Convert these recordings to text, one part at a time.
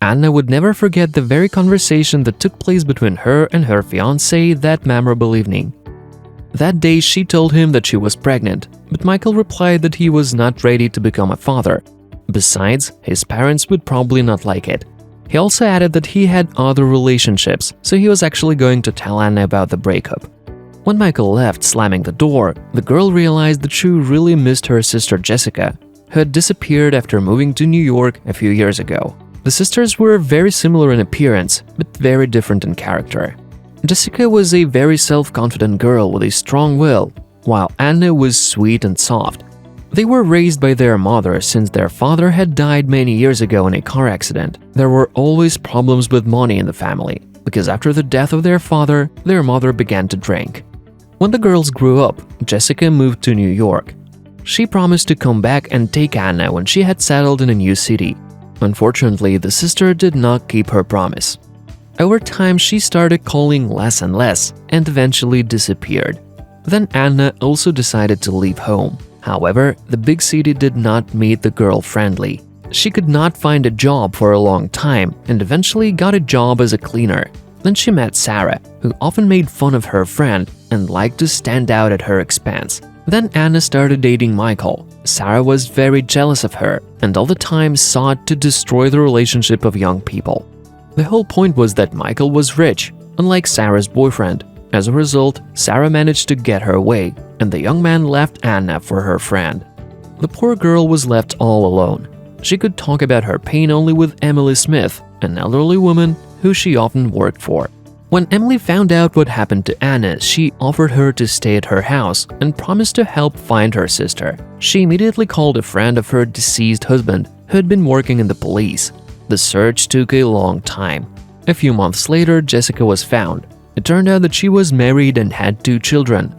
Anna would never forget the very conversation that took place between her and her fiance that memorable evening. That day, she told him that she was pregnant, but Michael replied that he was not ready to become a father. Besides, his parents would probably not like it. He also added that he had other relationships, so he was actually going to tell Anna about the breakup. When Michael left, slamming the door, the girl realized that she really missed her sister Jessica, who had disappeared after moving to New York a few years ago. The sisters were very similar in appearance, but very different in character. Jessica was a very self-confident girl with a strong will, while Anna was sweet and soft. They were raised by their mother since their father had died many years ago in a car accident. There were always problems with money in the family, because after the death of their father, their mother began to drink. When the girls grew up, Jessica moved to New York. She promised to come back and take Anna when she had settled in a new city. Unfortunately, the sister did not keep her promise. Over time, she started calling less and less and eventually disappeared. Then Anna also decided to leave home. However, the big city did not meet the girl friendly. She could not find a job for a long time and eventually got a job as a cleaner. Then she met Sarah, who often made fun of her friend and liked to stand out at her expense. Then Anna started dating Michael. Sarah was very jealous of her and all the time sought to destroy the relationship of young people. The whole point was that Michael was rich, unlike Sarah's boyfriend. As a result, Sarah managed to get her way, and the young man left Anna for her friend. The poor girl was left all alone. She could talk about her pain only with Emily Smith, an elderly woman who she often worked for. When Emily found out what happened to Anna, she offered her to stay at her house and promised to help find her sister. She immediately called a friend of her deceased husband who had been working in the police. The search took a long time. A few months later, Jessica was found. It turned out that she was married and had 2 children.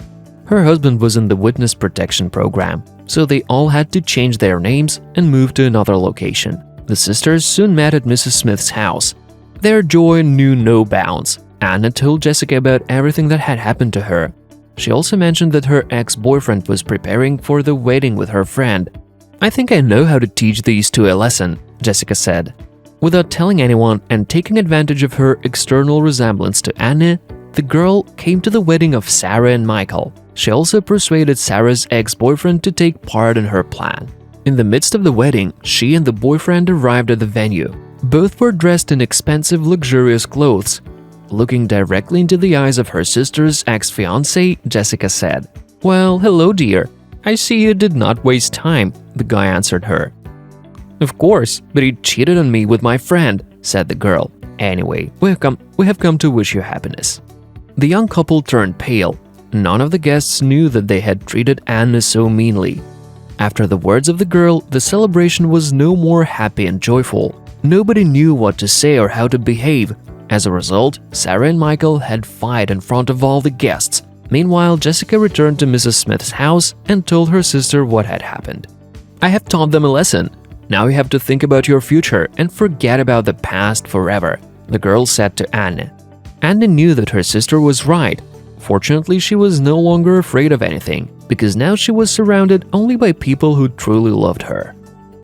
Her husband was in the witness protection program, so they all had to change their names and move to another location. The sisters soon met at Mrs. Smith's house. Their joy knew no bounds. Anna told Jessica about everything that had happened to her. She also mentioned that her ex-boyfriend was preparing for the wedding with her friend. "I think I know how to teach these 2 a lesson," Jessica said. Without telling anyone and taking advantage of her external resemblance to Anna, the girl came to the wedding of Sarah and Michael. She also persuaded Sarah's ex-boyfriend to take part in her plan. In the midst of the wedding, she and the boyfriend arrived at the venue. Both were dressed in expensive, luxurious clothes. Looking directly into the eyes of her sister's ex-fiancé, Jessica said, "Well, hello, dear. I see you did not waste time," the guy answered her. "Of course, but he cheated on me with my friend," said the girl. "Anyway, we have come to wish you happiness." The young couple turned pale. None of the guests knew that they had treated Anna so meanly. After the words of the girl, the celebration was no more happy and joyful. Nobody knew what to say or how to behave. As a result, Sarah and Michael had fight in front of all the guests. Meanwhile, Jessica returned to Mrs. Smith's house and told her sister what had happened. "I have taught them a lesson. Now you have to think about your future and forget about the past forever," the girl said to Anna. Anna knew that her sister was right. Fortunately, she was no longer afraid of anything, because now she was surrounded only by people who truly loved her.